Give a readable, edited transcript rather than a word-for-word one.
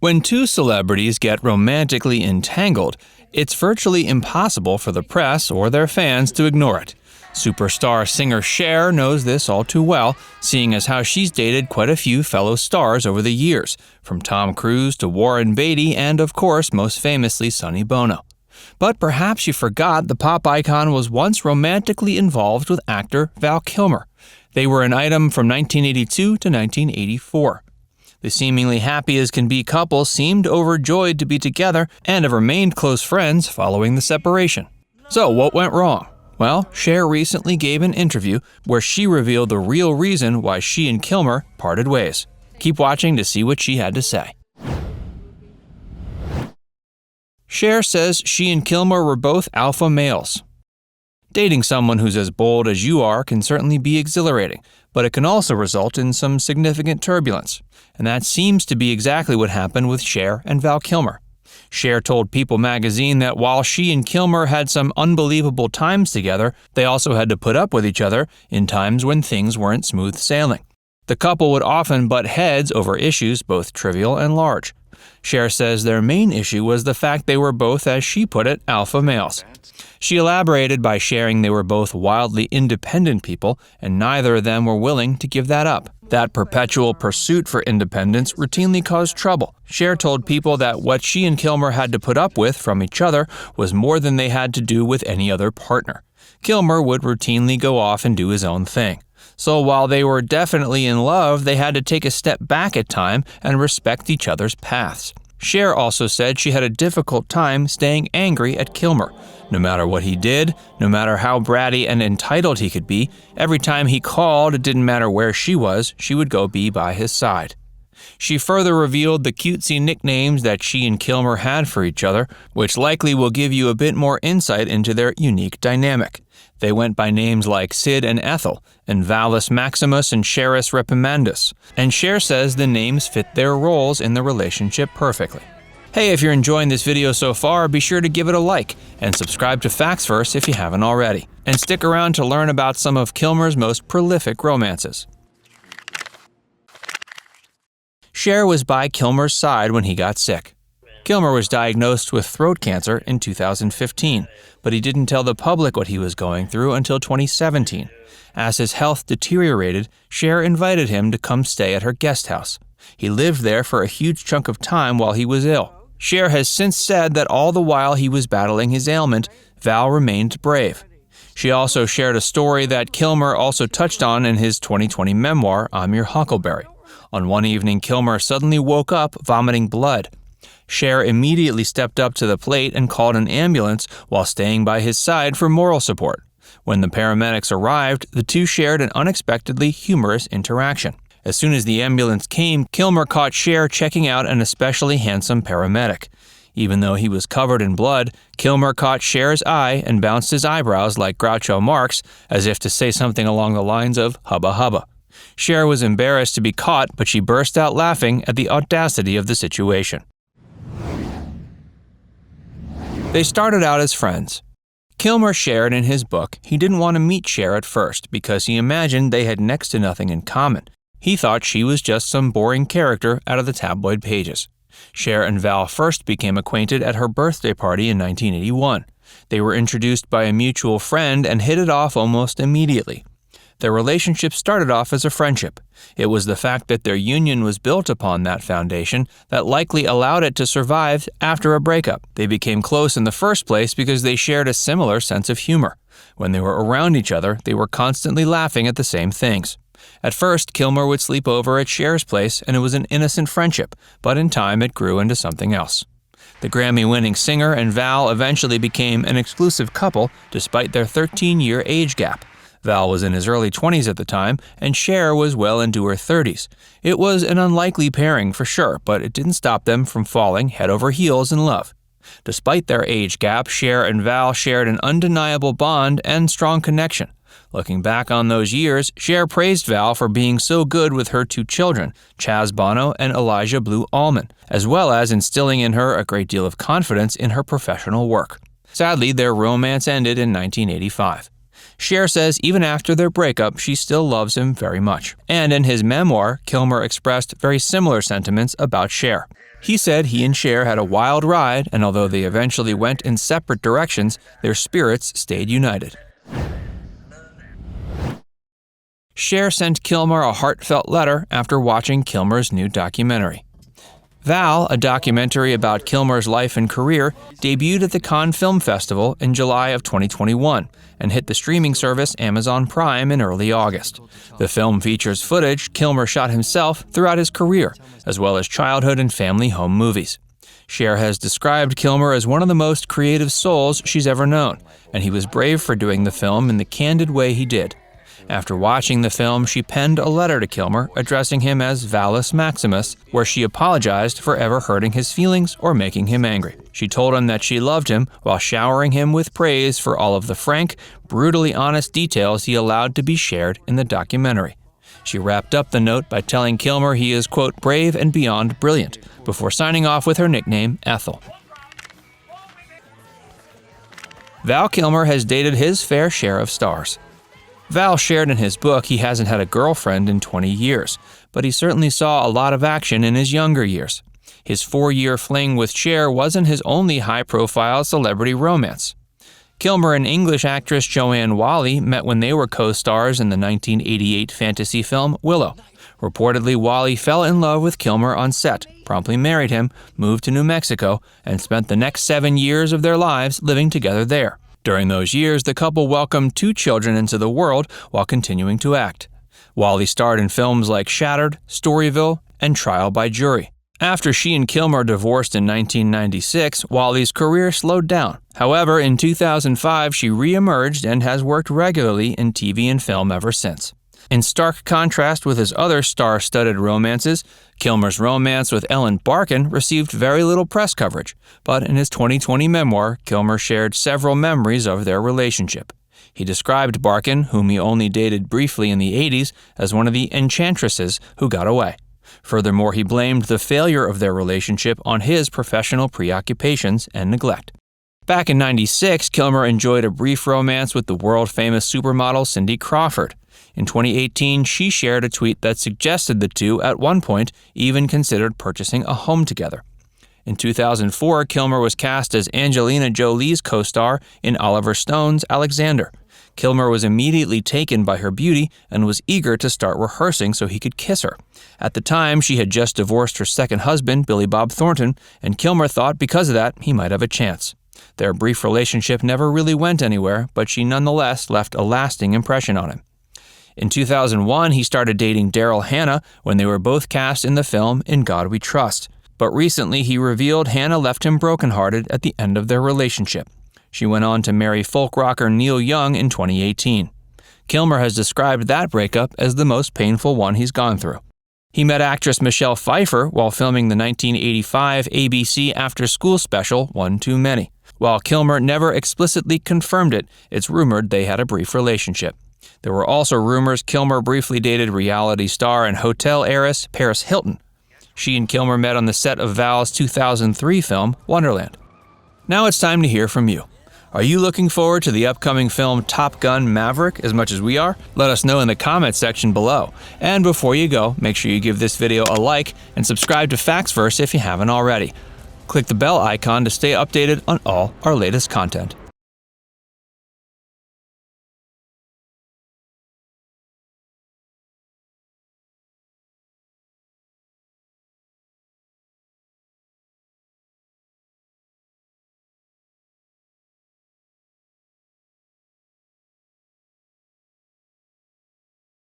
When two celebrities get romantically entangled, it's virtually impossible for the press or their fans to ignore it. Superstar singer Cher knows this all too well, seeing as how she's dated quite a few fellow stars over the years, from Tom Cruise to Warren Beatty and, of course, most famously Sonny Bono. But perhaps you forgot the pop icon was once romantically involved with actor Val Kilmer. They were an item from 1982 to 1984. The seemingly happy-as-can-be couple seemed overjoyed to be together and have remained close friends following the separation. So what went wrong? Well, Cher recently gave an interview where she revealed the real reason why she and Kilmer parted ways. Keep watching to see what she had to say. Cher says she and Kilmer were both alpha males. Dating someone who's as bold as you are can certainly be exhilarating, but it can also result in some significant turbulence. And that seems to be exactly what happened with Cher and Val Kilmer. Cher told People magazine that while she and Kilmer had some unbelievable times together, they also had to put up with each other in times when things weren't smooth sailing. The couple would often butt heads over issues both trivial and large. Cher says their main issue was the fact they were both, as she put it, alpha males. She elaborated by sharing they were both wildly independent people, and neither of them were willing to give that up. That perpetual pursuit for independence routinely caused trouble. Cher told People that what she and Kilmer had to put up with from each other was more than they had to do with any other partner. Kilmer would routinely go off and do his own thing. So while they were definitely in love, they had to take a step back at time and respect each other's paths. Cher also said she had a difficult time staying angry at Kilmer. No matter what he did, no matter how bratty and entitled he could be, every time he called, it didn't matter where she was, she would go be by his side. She further revealed the cutesy nicknames that she and Kilmer had for each other, which likely will give you a bit more insight into their unique dynamic. They went by names like Sid and Ethel, and Valus Maximus and Cherus Reprimandus, and Cher says the names fit their roles in the relationship perfectly. Hey, if you're enjoying this video so far, be sure to give it a like, and subscribe to Facts Verse if you haven't already. And stick around to learn about some of Kilmer's most prolific romances. Cher was by Kilmer's side when he got sick. Kilmer was diagnosed with throat cancer in 2015, but he didn't tell the public what he was going through until 2017. As his health deteriorated, Cher invited him to come stay at her guest house. He lived there for a huge chunk of time while he was ill. Cher has since said that all the while he was battling his ailment, Val remained brave. She also shared a story that Kilmer also touched on in his 2020 memoir, I'm Your Huckleberry. On one evening, Kilmer suddenly woke up vomiting blood. Cher immediately stepped up to the plate and called an ambulance while staying by his side for moral support. When the paramedics arrived, the two shared an unexpectedly humorous interaction. As soon as the ambulance came, Kilmer caught Cher checking out an especially handsome paramedic. Even though he was covered in blood, Kilmer caught Cher's eye and bounced his eyebrows like Groucho Marx, as if to say something along the lines of hubba hubba. Cher was embarrassed to be caught, but she burst out laughing at the audacity of the situation. They started out as friends. Kilmer shared in his book he didn't want to meet Cher at first because he imagined they had next to nothing in common. He thought she was just some boring character out of the tabloid pages. Cher and Val first became acquainted at her birthday party in 1981. They were introduced by a mutual friend and hit it off almost immediately. Their relationship started off as a friendship. It was the fact that their union was built upon that foundation that likely allowed it to survive after a breakup. They became close in the first place because they shared a similar sense of humor. When they were around each other, they were constantly laughing at the same things. At first, Kilmer would sleep over at Cher's place, and it was an innocent friendship, but in time it grew into something else. The Grammy-winning singer and Val eventually became an exclusive couple despite their 13-year age gap. Val was in his early 20s at the time, and Cher was well into her 30s. It was an unlikely pairing for sure, but it didn't stop them from falling head over heels in love. Despite their age gap, Cher and Val shared an undeniable bond and strong connection. Looking back on those years, Cher praised Val for being so good with her two children, Chaz Bono and Elijah Blue Allman, as well as instilling in her a great deal of confidence in her professional work. Sadly, their romance ended in 1985. Cher says even after their breakup, she still loves him very much. And in his memoir, Kilmer expressed very similar sentiments about Cher. He said he and Cher had a wild ride, and although they eventually went in separate directions, their spirits stayed united. Cher sent Kilmer a heartfelt letter after watching Kilmer's new documentary. Val, a documentary about Kilmer's life and career, debuted at the Cannes Film Festival in July of 2021 and hit the streaming service Amazon Prime in early August. The film features footage Kilmer shot himself throughout his career, as well as childhood and family home movies. Cher has described Kilmer as one of the most creative souls she's ever known, and he was brave for doing the film in the candid way he did. After watching the film, she penned a letter to Kilmer addressing him as Valus Maximus, where she apologized for ever hurting his feelings or making him angry. She told him that she loved him while showering him with praise for all of the frank, brutally honest details he allowed to be shared in the documentary. She wrapped up the note by telling Kilmer he is, quote, brave and beyond brilliant, before signing off with her nickname, Ethel. Val Kilmer has dated his fair share of stars. Val shared in his book he hasn't had a girlfriend in 20 years, but he certainly saw a lot of action in his younger years. His 4-year fling with Cher wasn't his only high-profile celebrity romance. Kilmer and English actress Joanne Whalley met when they were co-stars in the 1988 fantasy film Willow. Reportedly, Whalley fell in love with Kilmer on set, promptly married him, moved to New Mexico, and spent the next 7 years of their lives living together there. During those years, the couple welcomed 2 children into the world while continuing to act. Whalley starred in films like Shattered, Storyville, and Trial by Jury. After she and Kilmer divorced in 1996, Whalley's career slowed down. However, in 2005, she re-emerged and has worked regularly in TV and film ever since. In stark contrast with his other star-studded romances, Kilmer's romance with Ellen Barkin received very little press coverage, but in his 2020 memoir, Kilmer shared several memories of their relationship. He described Barkin, whom he only dated briefly in the 80s, as one of the enchantresses who got away. Furthermore, he blamed the failure of their relationship on his professional preoccupations and neglect. Back in '96, Kilmer enjoyed a brief romance with the world-famous supermodel Cindy Crawford. In 2018, she shared a tweet that suggested the two, at one point, even considered purchasing a home together. In 2004, Kilmer was cast as Angelina Jolie's co-star in Oliver Stone's Alexander. Kilmer was immediately taken by her beauty and was eager to start rehearsing so he could kiss her. At the time, she had just divorced her second husband, Billy Bob Thornton, and Kilmer thought because of that, he might have a chance. Their brief relationship never really went anywhere, but she nonetheless left a lasting impression on him. In 2001, he started dating Daryl Hannah when they were both cast in the film In God We Trust. But recently, he revealed Hannah left him brokenhearted at the end of their relationship. She went on to marry folk rocker Neil Young in 2018. Kilmer has described that breakup as the most painful one he's gone through. He met actress Michelle Pfeiffer while filming the 1985 ABC after-school special One Too Many. While Kilmer never explicitly confirmed it, it's rumored they had a brief relationship. There were also rumors Kilmer briefly dated reality star and hotel heiress Paris Hilton. She and Kilmer met on the set of Val's 2003 film Wonderland. Now it's time to hear from you. Are you looking forward to the upcoming film Top Gun: Maverick as much as we are? Let us know in the comments section below. And before you go, make sure you give this video a like and subscribe to Factsverse if you haven't already. Click the bell icon to stay updated on all our latest content.